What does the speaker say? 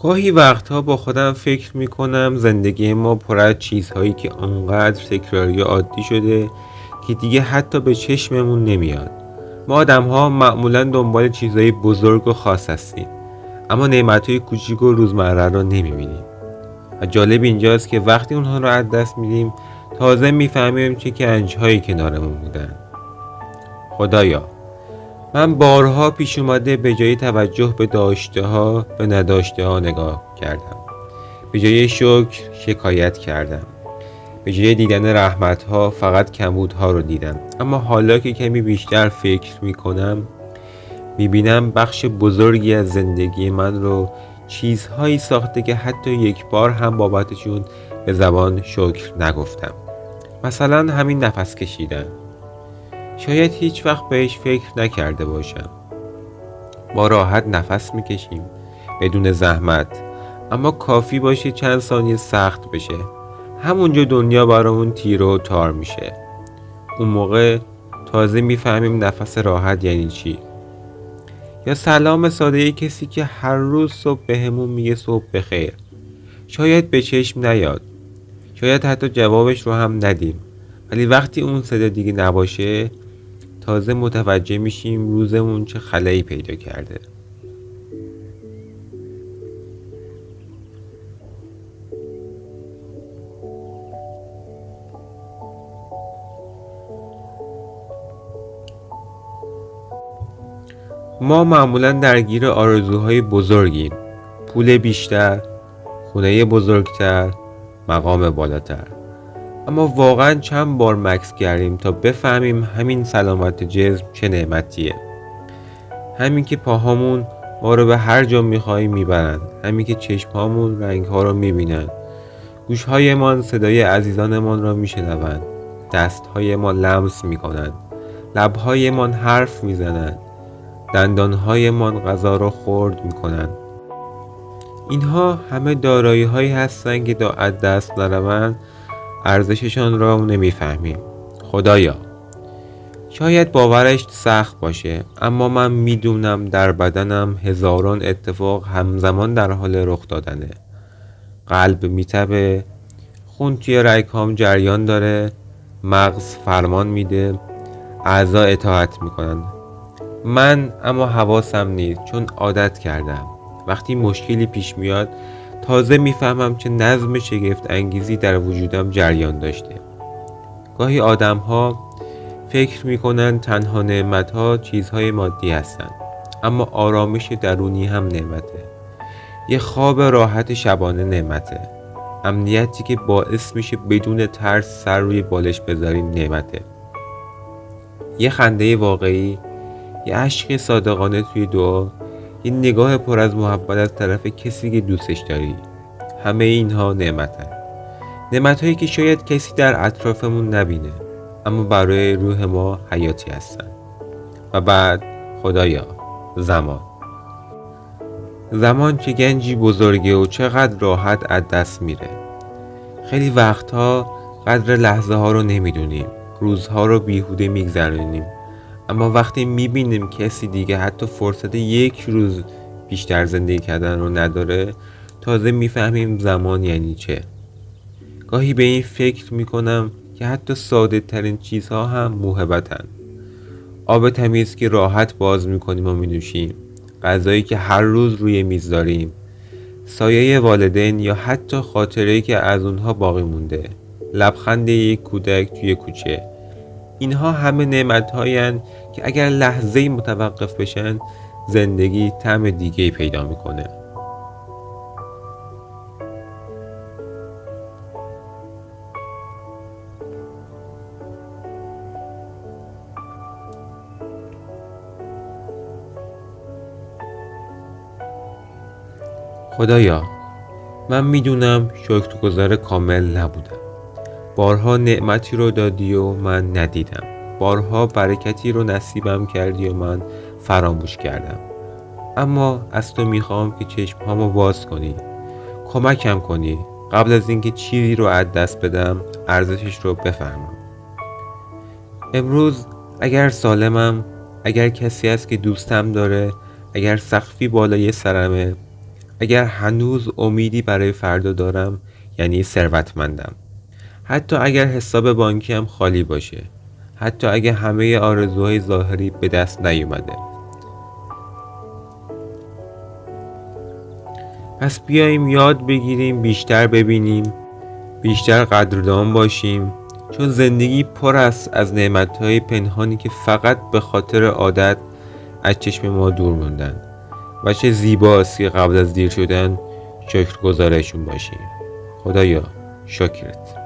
گاهی وقتها با خودم فکر میکنم زندگی ما پر از چیزهایی که آنقدر تکراری و عادی شده که دیگه حتی به چشممون نمیاد. ما آدم‌ها معمولاً دنبال چیزهای بزرگ و خاص هستیم، اما نعمتهای کوچیک و روزمره رو نمیبینیم. و جالب اینجاست که وقتی اونها رو از دست میدیم تازه میفهمیم چه گنج‌هایی کنارمون بودن. خدایا، من بارها پیش اومده به جای توجه به داشته ها به نداشته ها نگاه کردم. به جای شکر شکایت کردم. به جای دیدن رحمت ها فقط کمبود ها رو دیدم. اما حالا که کمی بیشتر فکر میکنم میبینم بخش بزرگی از زندگی من رو چیزهایی ساخته که حتی یک بار هم بابتشون به زبان شکر نگفتم. مثلا همین نفس کشیدن. شاید هیچ وقت بهش فکر نکرده باشم. ما راحت نفس میکشیم بدون زحمت، اما کافی باشه چند ثانیه سخت بشه، همونجا دنیا برامون تیره و تار میشه. اون موقع تازه میفهمیم نفس راحت یعنی چی. یا سلام ساده کسی که هر روز صبح بهمون میگه صبح بخیر. شاید به چشم نیاد، شاید حتی جوابش رو هم ندیم، ولی وقتی اون صدا دیگه نباشه تازه متوجه میشیم روزمون چه خلایی پیدا کرده. ما معمولا درگیر آرزوهای بزرگیم: پول بیشتر، خونه بزرگتر، مقام بالاتر. اما واقعا چند بار مکث کردیم تا بفهمیم همین سلامت جسم چه نعمتیه؟ همین که پاهامون ما رو به هر جا میخوایم میبرن، همین که چشمهامون رنگها رو میبینن، گوشهایمان صدای عزیزانمان را میشنوند، دستهایمان لمس میکنند، لبهایمان حرف میزنند، دندانهایمان غذا را خرد میکنند. اینها همه دارایی هایی هستند که از دست نروند ارزششان را نمیفهمیم. خدایا، شاید باورش سخت باشه، اما من میدونم در بدنم هزاران اتفاق همزمان در حال رخ دادنه. قلب میتبه، خون توی رگهام جریان داره، مغز فرمان میده، اعضا اطاعت میکنن. من اما حواسم نیست، چون عادت کردم. وقتی مشکلی پیش میاد تازه میفهمم چه نظم شگفت انگیزی در وجودم جریان داشته. گاهی آدم ها فکر میکنن تنها نعمت ها چیزهای مادی هستن، اما آرامش درونی هم نعمته. یه خواب راحت شبانه نعمته. امنیتی که باعث میشه بدون ترس سر روی بالش بذاریم نعمته. یه خنده واقعی، یه عشق صادقانه توی دعا، یه نگاه پر از محبت از طرف کسی که دوستش داری، همه اینها نعمتن. نعمتهایی که شاید کسی در اطرافمون نبینه، اما برای روح ما حیاتی هستن. و بعد خدایا، زمان چه گنجی بزرگه و چقدر راحت از دست میره. خیلی وقتها قدر لحظه ها رو نمیدونیم، روزها رو بیهوده میگذرونیم، اما وقتی میبینیم کسی دیگه حتی فرصت یک روز بیشتر زندگی کردن رو نداره تازه میفهمیم زمان یعنی چه. گاهی به این فکر میکنم که حتی ساده ترین چیزها هم موهبتن. آب تمیز که راحت باز میکنیم و مینوشیم، غذایی که هر روز روی میز داریم، سایه والدین یا حتی خاطره‌ای که از اونها باقی مونده، لبخند یک کودک توی کوچه. اینها همه نعمت‌هایی هستند که اگر لحظه‌ای متوقف بشن زندگی طعم دیگه‌ای پیدا میکنه. خدایا، من میدونم شکرگزار کامل نبودم. بارها نعمتی رو دادی و من ندیدم. بارها برکتی رو نصیبم کردی و من فراموش کردم. اما از تو میخوام که چشمهامو باز کنی، کمکم کنی قبل از اینکه چیزی رو از دست بدم ارزشش رو بفهمم. امروز اگر سالمم، اگر کسی هست که دوستم داره، اگر سقفی بالای سرمه، اگر هنوز امیدی برای فردا دارم یعنی ثروتمندم. حتی اگر حساب بانکیم خالی باشه، حتی اگر همه آرزوهای ظاهری به دست نیومده. پس بیاییم یاد بگیریم بیشتر ببینیم، بیشتر قدردان باشیم، چون زندگی پر است از نعمتهای پنهانی که فقط به خاطر عادت از چشم ما دور موندن و چه زیباست که قبل از دیر شدن شکرگزارشون باشیم. خدایا شکرت.